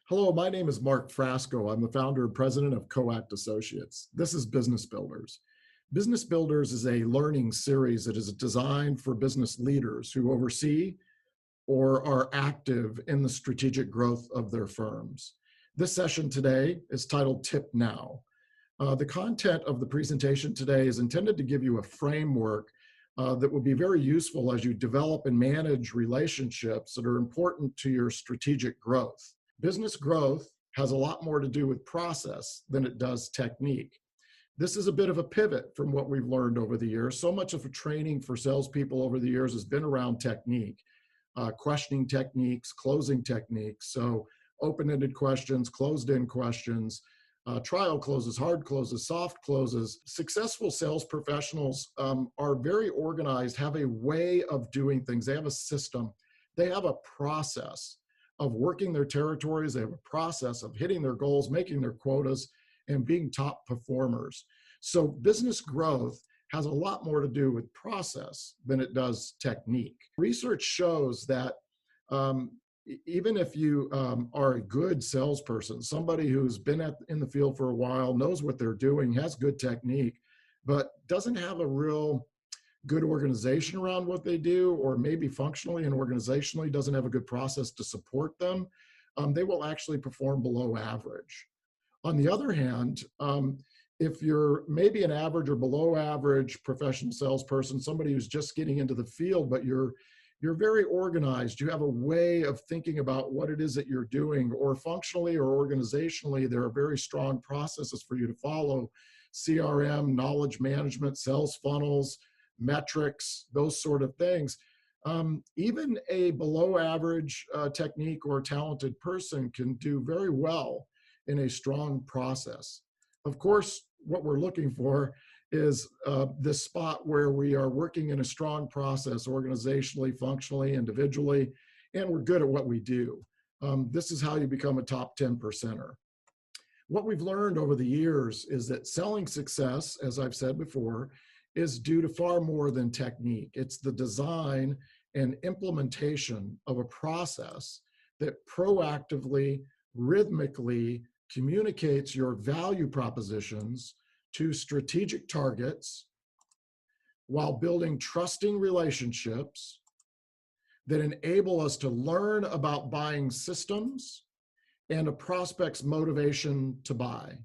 Hello, my name is Mark Frasco. I'm the founder and president of COACT Associates. This is Business Builders. Business Builders is a learning series that is designed for business leaders who oversee or are active in the strategic growth of their firms. This session today is titled Tip Now. The content of the presentation today is intended to give you a framework that will be very useful as you develop and manage relationships that are important to your strategic growth. Business growth has a lot more to do with process than it does technique. This is a bit of a pivot from what we've learned over the years. So much of a training for salespeople over the years has been around technique, questioning techniques, closing techniques. So open-ended questions, closed-end questions, trial closes, hard closes, soft closes. Successful sales professionals are very organized, have a way of doing things. They have a system. They have a process of working their territories. They have a process of hitting their goals, making their quotas, and being top performers. So business growth has a lot more to do with process than it does technique. Research shows that even if you are a good salesperson, somebody who's been in the field for a while, knows what they're doing, has good technique, but doesn't have a real good organization around what they do, or maybe functionally and organizationally doesn't have a good process to support them, they will actually perform below average. On the other hand, if you're maybe an average or below average professional salesperson, somebody who's just getting into the field, but you're very organized, you have a way of thinking about what it is that you're doing, or functionally or organizationally, there are very strong processes for you to follow: CRM, knowledge management, sales funnels, metrics, those sort of things. Even a below average technique or talented person can do very well in a strong process. Of course, what we're looking for is this spot where we are working in a strong process organizationally, functionally, individually, and we're good at what we do. This is how you become a top 10%er. What we've learned over the years is that selling success, as I've said before, is due to far more than technique. It's the design and implementation of a process that proactively, rhythmically communicates your value propositions to strategic targets while building trusting relationships that enable us to learn about buying systems and a prospect's motivation to buy.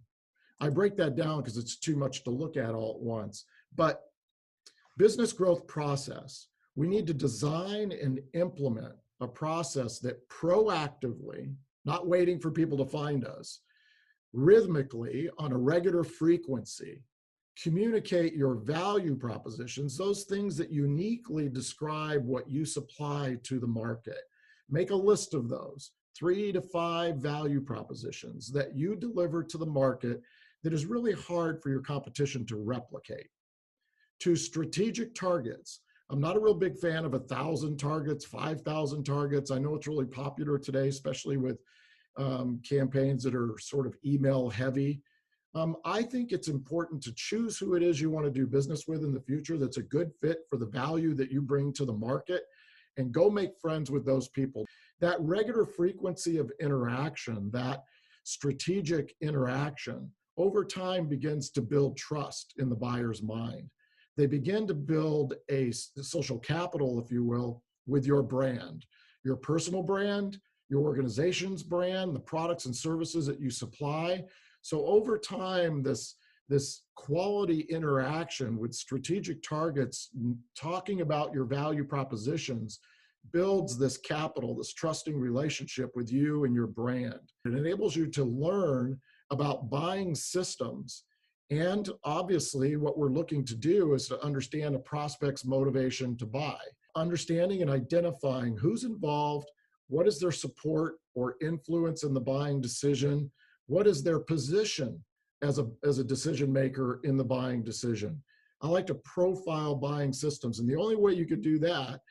I break that down because it's too much to look at all at once. But business growth process, we need to design and implement a process that proactively, not waiting for people to find us, rhythmically, on a regular frequency, communicate your value propositions, those things that uniquely describe what you supply to the market. Make a list of those, 3 to 5 value propositions that you deliver to the market that is really hard for your competition to replicate. To strategic targets. I'm not a real big fan of 1,000 targets, 5,000 targets. I know it's really popular today, especially with campaigns that are sort of email heavy. I think it's important to choose who it is you want to do business with in the future that's a good fit for the value that you bring to the market, and go make friends with those people. That regular frequency of interaction, that strategic interaction, over time begins to build trust in the buyer's mind. They begin to build a social capital, if you will, with your brand, your personal brand, your organization's brand, the products and services that you supply. So over time, this quality interaction with strategic targets, talking about your value propositions, builds this capital, this trusting relationship with you and your brand. It enables you to learn about buying systems. And obviously, what we're looking to do is to understand a prospect's motivation to buy. Understanding and identifying who's involved, what is their support or influence in the buying decision, what is their position as a decision maker in the buying decision. I like to profile buying systems, and the only way you could do that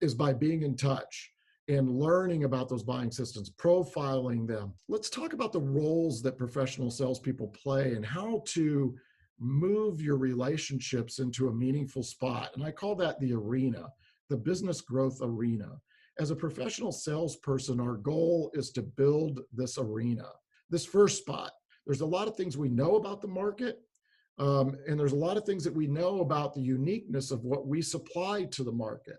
is by being in touch and learning about those buying systems, profiling them. Let's talk about the roles that professional salespeople play and how to move your relationships into a meaningful spot. And I call that the arena, the business growth arena. As a professional salesperson, our goal is to build this arena. This first spot, there's a lot of things we know about the market, and there's a lot of things that we know about the uniqueness of what we supply to the market.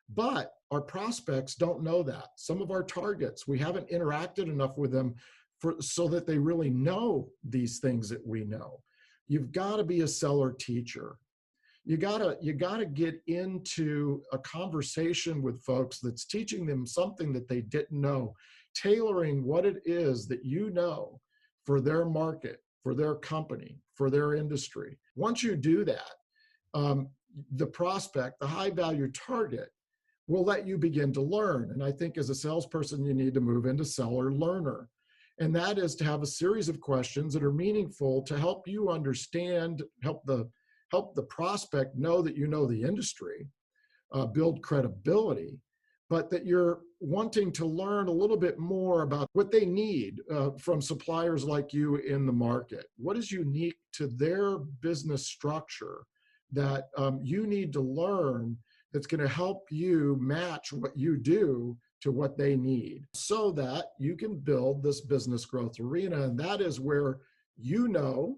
But our prospects don't know that. Some of our targets, we haven't interacted enough with them so that they really know these things that we know. You've got to be a seller teacher. You gotta get into a conversation with folks that's teaching them something that they didn't know, tailoring what it is that you know for their market, for their company, for their industry. Once you do that, the prospect, the high value target, will let you begin to learn. And I think as a salesperson, you need to move into seller learner. And that is to have a series of questions that are meaningful to help you understand, help the prospect know that you know the industry, build credibility, but that you're wanting to learn a little bit more about what they need from suppliers like you in the market. What is unique to their business structure that you need to learn that's going to help you match what you do to what they need so that you can build this business growth arena. And that is where you know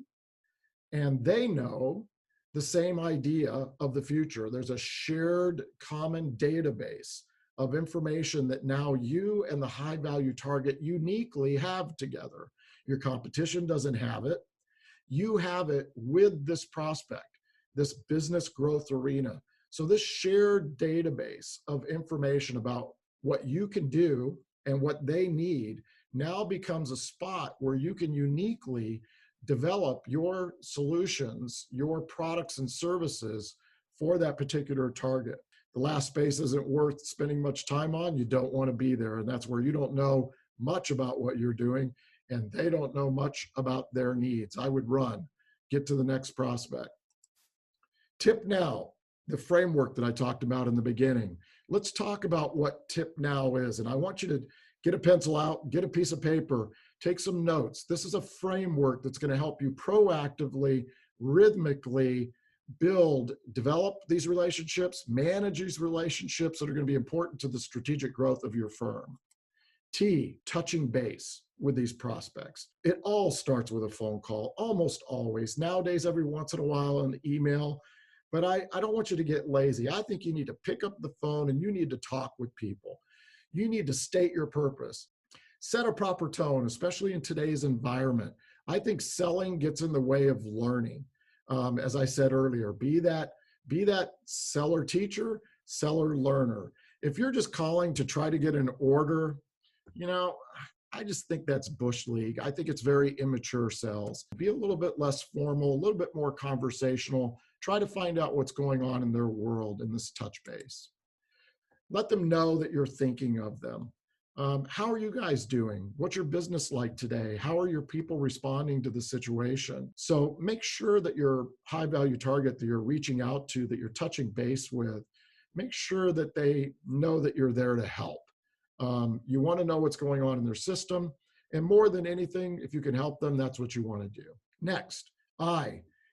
and they know the same idea of the future. There's a shared common database of information that now you and the high value target uniquely have together. Your competition doesn't have it. You have it with this prospect, this business growth arena. So this shared database of information about what you can do and what they need now becomes a spot where you can uniquely develop your solutions, your products and services for that particular target. The last space isn't worth spending much time on. You don't want to be there. And that's where you don't know much about what you're doing and they don't know much about their needs. I would run, get to the next prospect. Tip now, the framework that I talked about in the beginning. Let's talk about what tip now is. And I want you to get a pencil out, get a piece of paper, take some notes. This is a framework that's going to help you proactively, rhythmically build, develop these relationships, manage these relationships that are going to be important to the strategic growth of your firm. T, touching base with these prospects. It all starts with a phone call, almost always. Nowadays, every once in a while, an email. But I don't want you to get lazy. I think you need to pick up the phone and you need to talk with people. You need to state your purpose. Set a proper tone, especially in today's environment. I think selling gets in the way of learning. As I said earlier, be that seller teacher, seller learner. If you're just calling to try to get an order, I just think that's bush league. I think it's very immature sales. Be a little bit less formal, a little bit more conversational. Try to find out what's going on in their world in this touch base. Let them know that you're thinking of them. How are you guys doing? What's your business like today? How are your people responding to the situation? So make sure that your high value target that you're reaching out to, that you're touching base with, make sure that they know that you're there to help. You want to know what's going on in their system. And more than anything, if you can help them, that's what you want to do. Next,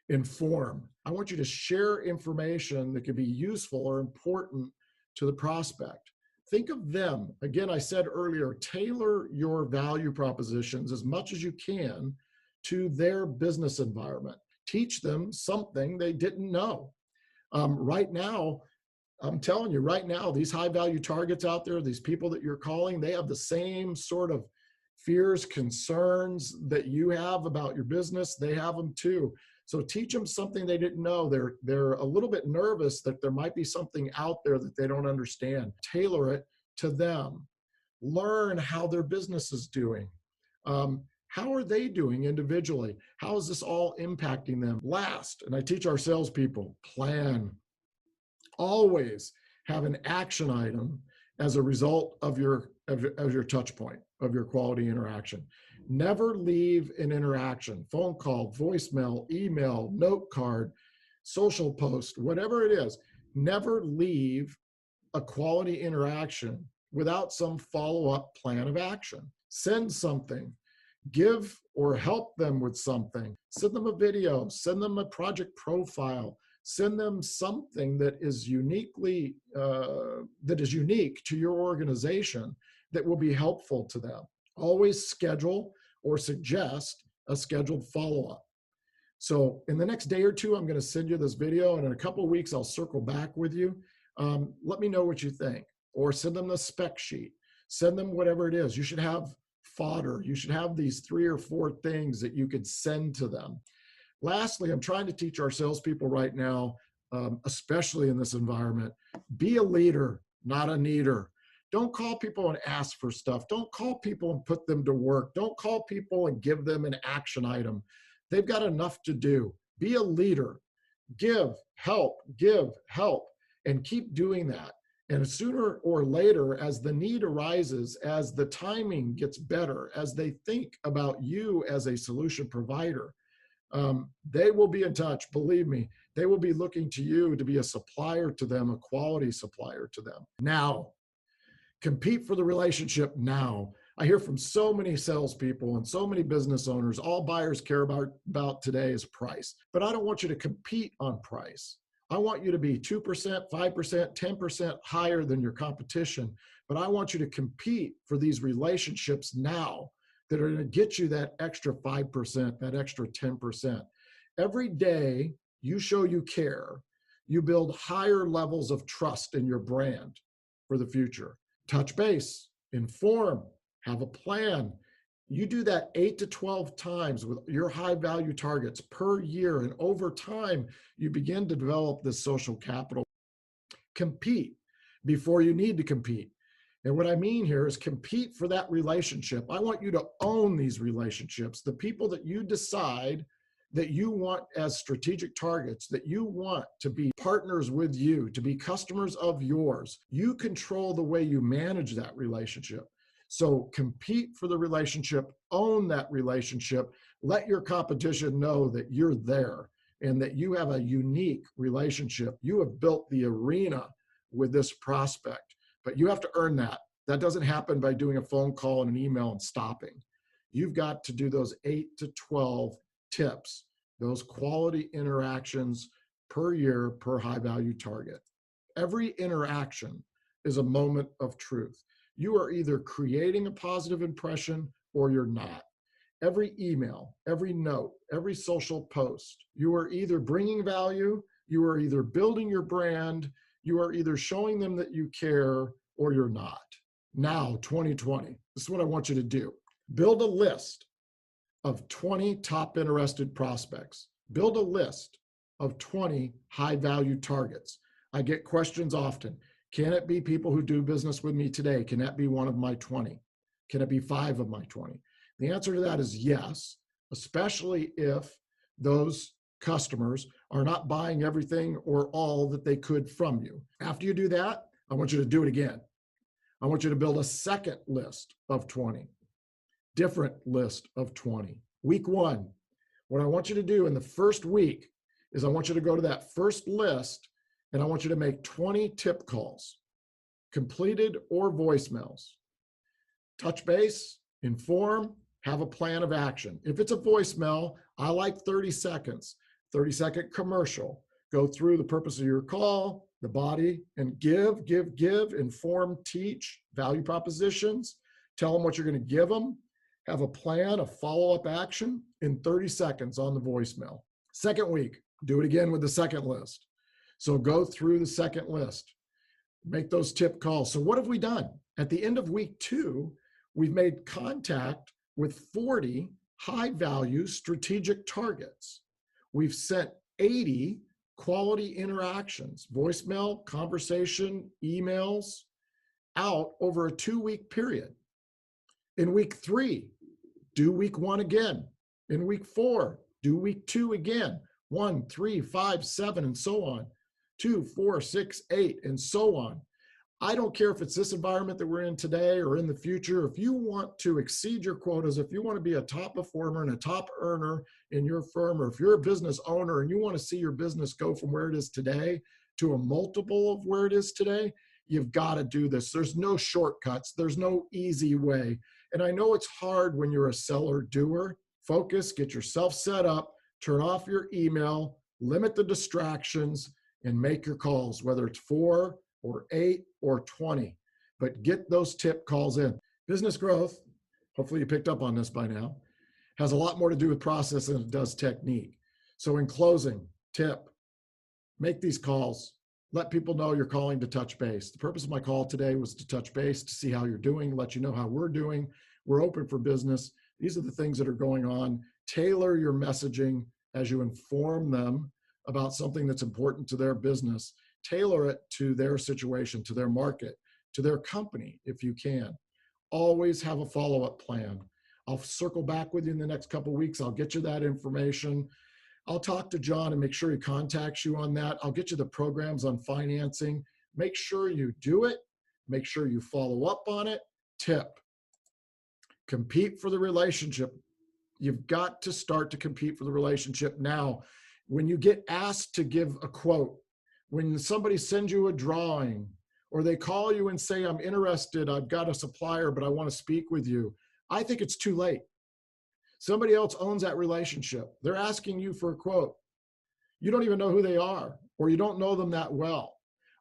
inform. I want you to share information that could be useful or important to the prospect. Think of them. Again, I said earlier, tailor your value propositions as much as you can to their business environment. Teach them something they didn't know. Right now, I'm telling you right now, these high value targets out there, these people that you're calling, they have the same sort of fears, concerns that you have about your business. They have them too. So teach them something they didn't know. They're a little bit nervous that there might be something out there that they don't understand. Tailor it to them. Learn how their business is doing. How are they doing individually? How is this all impacting them? Last, and I teach our salespeople, plan. Always have an action item as a result of your touch point, of your quality interaction. Never leave an interaction, phone call, voicemail, email, note card, social post, whatever it is. Never leave a quality interaction without some follow-up plan of action. Send something, give or help them with something. Send them a video, send them a project profile, Send them something that is unique to your organization that will be helpful to them. Always schedule or suggest a scheduled follow-up. So in the next day or two, I'm going to send you this video, and in a couple of weeks, I'll circle back with you. Let me know what you think, or send them the spec sheet. Send them whatever it is. You should have fodder. You should have these 3 or 4 things that you could send to them. Lastly, I'm trying to teach our salespeople right now, especially in this environment, be a leader, not a needer. Don't call people and ask for stuff. Don't call people and put them to work. Don't call people and give them an action item. They've got enough to do. Be a leader. Give, help, and keep doing that. And sooner or later, as the need arises, as the timing gets better, as they think about you as a solution provider, they will be in touch. Believe me, they will be looking to you to be a supplier to them, a quality supplier to them. Now, compete for the relationship now. I hear from so many salespeople and so many business owners, all buyers care about today is price. But I don't want you to compete on price. I want you to be 2%, 5%, 10% higher than your competition. But I want you to compete for these relationships now that are going to get you that extra 5%, that extra 10%. Every day you show you care, you build higher levels of trust in your brand for the future. Touch base, inform, have a plan. You do that 8 to 12 times with your high value targets per year. And over time, you begin to develop this social capital. Compete before you need to compete. And what I mean here is compete for that relationship. I want you to own these relationships. The people that you decide that you want as strategic targets, that you want to be partners with you, to be customers of yours, you control the way you manage that relationship. So compete for the relationship, own that relationship, let your competition know that you're there and that you have a unique relationship. You have built the arena with this prospect, but you have to earn that. That doesn't happen by doing a phone call and an email and stopping. You've got to do those 8 to 12 tips, those quality interactions per year per high value target. Every interaction is a moment of truth. You are either creating a positive impression or you're not. Every email, every note, every social post, you are either bringing value, you are either building your brand, you are either showing them that you care or you're not. Now, 2020, this is what I want you to do. Build a list of 20 top interested prospects. Build a list of 20 high value targets. I get questions often. Can it be people who do business with me today? Can that be one of my 20? Can it be 5 of my 20? The answer to that is yes, especially if those customers are not buying everything or all that they could from you. After you do that, I want you to do it again. I want you to build a second list of 20, different list of 20. Week 1, what I want you to do in the first week is I want you to go to that first list and I want you to make 20 tip calls, completed or voicemails. Touch base, inform, have a plan of action. If it's a voicemail, I like 30 seconds, 30-second commercial. Go through the purpose of your call, the body, and give, inform, teach, value propositions. Tell them what you're going to give them. Have a plan, a follow-up action in 30 seconds on the voicemail. Second week, do it again with the second list. So go through the second list, make those tip calls. So what have we done? At the end of week 2, we've made contact with 40 high-value strategic targets. We've sent 80 quality interactions, voicemail, conversation, emails out over a 2-week period. In week 3, do week 1 again. In week 4, do week 2 again. 1, 3, 5, 7, and so on. 2, 4, 6, 8, and so on. I don't care if it's this environment that we're in today or in the future. If you want to exceed your quotas, if you want to be a top performer and a top earner in your firm, or if you're a business owner and you want to see your business go from where it is today to a multiple of where it is today, you've got to do this. There's no shortcuts. There's no easy way. And I know it's hard when you're a seller doer. Focus, get yourself set up, turn off your email, limit the distractions, and make your calls, whether it's 4 or 8 or 20, but get those tip calls in. Business growth, hopefully you picked up on this by now, has a lot more to do with process than it does technique. So in closing, tip, make these calls. Let people know you're calling to touch base. The purpose of my call today was to touch base, to see how you're doing, let you know how we're doing. We're open for business. These are the things that are going on. Tailor your messaging as you inform them about something that's important to their business. Tailor it to their situation, to their market, to their company, if you can. Always have a follow-up plan. I'll circle back with you in the next couple of weeks. I'll get you that information. I'll talk to John and make sure he contacts you on that. I'll get you the programs on financing. Make sure you do it. Make sure you follow up on it. Tip, compete for the relationship. You've got to start to compete for the relationship now. When you get asked to give a quote, when somebody sends you a drawing, or they call you and say, I'm interested, I've got a supplier, but I want to speak with you, I think it's too late. Somebody else owns that relationship. They're asking you for a quote. You don't even know who they are, or you don't know them that well.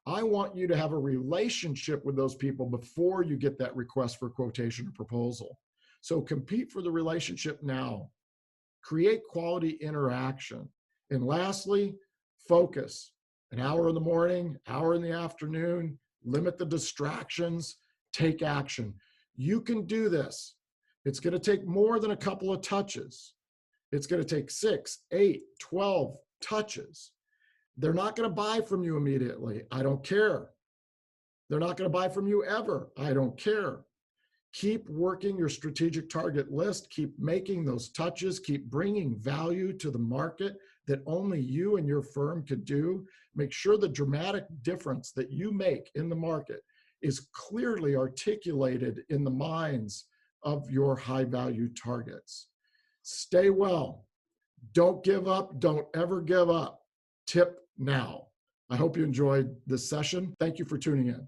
I want you to have a relationship with those people before you get that request for quotation or proposal. So compete for the relationship now. Create quality interaction. And lastly, focus. An hour in the morning, hour in the afternoon, limit the distractions, take action. You can do this. It's going to take more than a couple of touches. It's going to take 6, 8, 12 touches. They're not going to buy from you immediately. I don't care. They're not going to buy from you ever. I don't care. Keep working your strategic target list. Keep making those touches. Keep bringing value to the market that only you and your firm could do. Make sure the dramatic difference that you make in the market is clearly articulated in the minds of your high value targets. Stay well. Don't give up. Don't ever give up. Tip now. I hope you enjoyed this session. Thank you for tuning in.